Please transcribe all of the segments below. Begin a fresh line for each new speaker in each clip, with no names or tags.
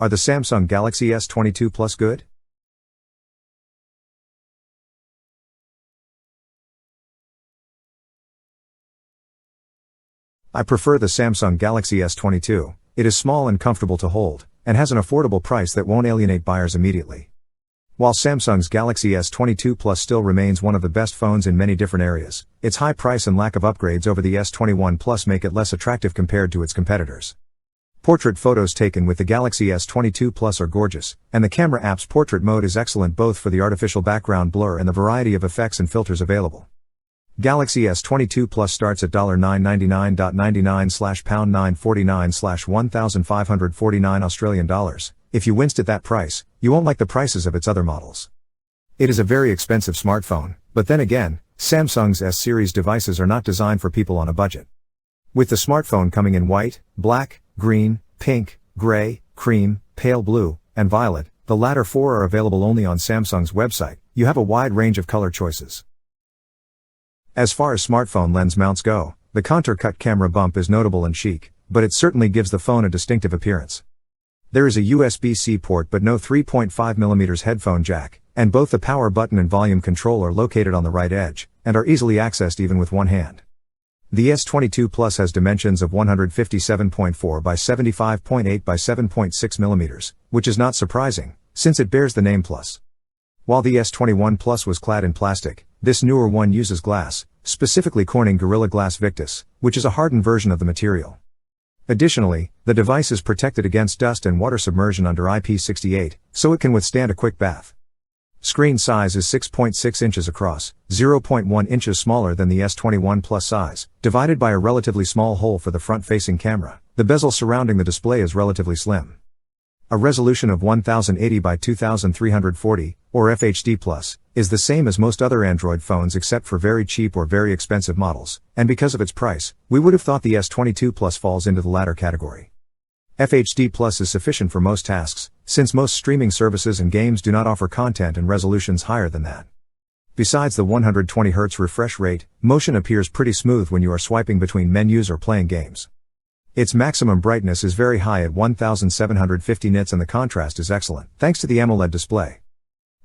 Are the Samsung Galaxy S22 Plus good? I prefer the Samsung Galaxy S22. It is small and comfortable to hold, and has an affordable price that won't alienate buyers immediately. While Samsung's Galaxy S22 Plus still remains one of the best phones in many different areas, its high price and lack of upgrades over the S21 Plus make it less attractive compared to its competitors. Portrait photos taken with the Galaxy S22 Plus are gorgeous, and the camera app's portrait mode is excellent both for the artificial background blur and the variety of effects and filters available. Galaxy S22 Plus starts at $999.99/£949/1,549 Australian dollars. If you winced at that price, you won't like the prices of its other models. It is a very expensive smartphone, but then again, Samsung's S-series devices are not designed for people on a budget. With the smartphone coming in white, black, green, pink, gray, cream, pale blue, and violet, the latter four are available only on Samsung's website. You have a wide range of color choices. As far as smartphone lens mounts go, the contour-cut camera bump is notable and chic, but it certainly gives the phone a distinctive appearance. There is a USB-C port but no 3.5mm headphone jack, and both the power button and volume control are located on the right edge, and are easily accessed even with one hand. The S22 Plus has dimensions of 157.4 by 75.8 by 7.6mm, which is not surprising, since it bears the name Plus. While the S21 Plus was clad in plastic, this newer one uses glass, specifically Corning Gorilla Glass Victus, which is a hardened version of the material. Additionally, the device is protected against dust and water submersion under IP68, so it can withstand a quick bath. Screen size is 6.6 inches across, 0.1 inches smaller than the S21 Plus size, divided by a relatively small hole for the front-facing camera. The bezel surrounding the display is relatively slim. A resolution of 1080 by 2340, or FHD+, is the same as most other Android phones except for very cheap or very expensive models, and because of its price, we would have thought the S22 Plus falls into the latter category. FHD+ is sufficient for most tasks, since most streaming services and games do not offer content and resolutions higher than that. Besides the 120Hz refresh rate, motion appears pretty smooth when you are swiping between menus or playing games. Its maximum brightness is very high at 1750 nits and the contrast is excellent, thanks to the AMOLED display.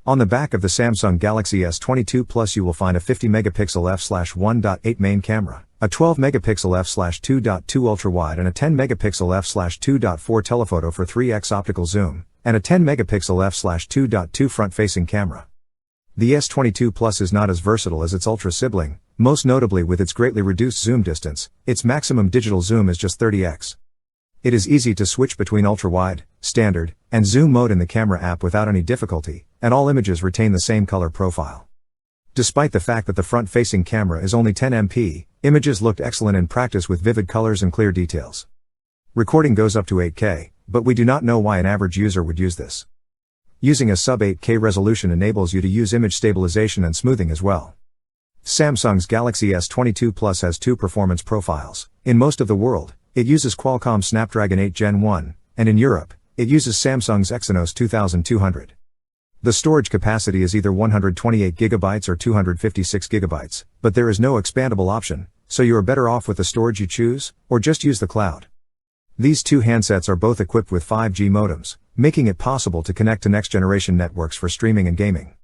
On the back of the Samsung Galaxy S22 Plus you will find a 50MP f/1.8 main camera, a 12MP f/2.2 ultra-wide and a 10MP f/2.4 telephoto for 3x optical zoom, and a 10MP f/2.2 front-facing camera. The S22 Plus is not as versatile as its Ultra sibling, most notably with its greatly reduced zoom distance. Its maximum digital zoom is just 30x. It is easy to switch between ultra-wide, standard, and zoom mode in the camera app without any difficulty, and all images retain the same color profile. Despite the fact that the front-facing camera is only 10MP, images looked excellent in practice with vivid colors and clear details. Recording goes up to 8K, but we do not know why an average user would use this. Using a sub-8K resolution enables you to use image stabilization and smoothing as well. Samsung's Galaxy S22 Plus has two performance profiles. In most of the world, it uses Qualcomm Snapdragon 8 Gen 1, and in Europe, it uses Samsung's Exynos 2200. The storage capacity is either 128GB or 256GB, but there is no expandable option, so you are better off with the storage you choose, or just use the cloud. These two handsets are both equipped with 5G modems, making it possible to connect to next-generation networks for streaming and gaming.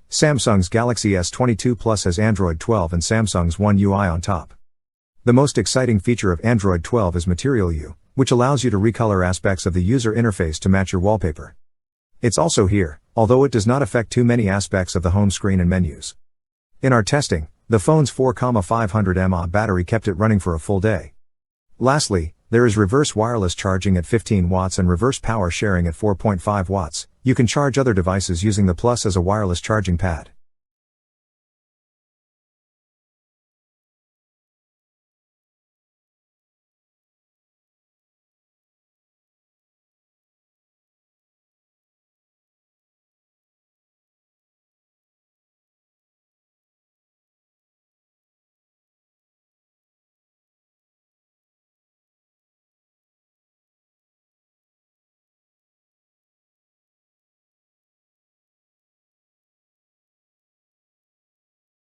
Samsung's Galaxy S22 Plus has Android 12 and Samsung's One UI on top. The most exciting feature of Android 12 is Material You, which allows you to recolor aspects of the user interface to match your wallpaper. It's also here, although it does not affect too many aspects of the home screen and menus. In our testing, the phone's 4,500 mAh battery kept it running for a full day. Lastly, there is reverse wireless charging at 15 watts and reverse power sharing at 4.5 watts. You can charge other devices using the Plus as a wireless charging pad.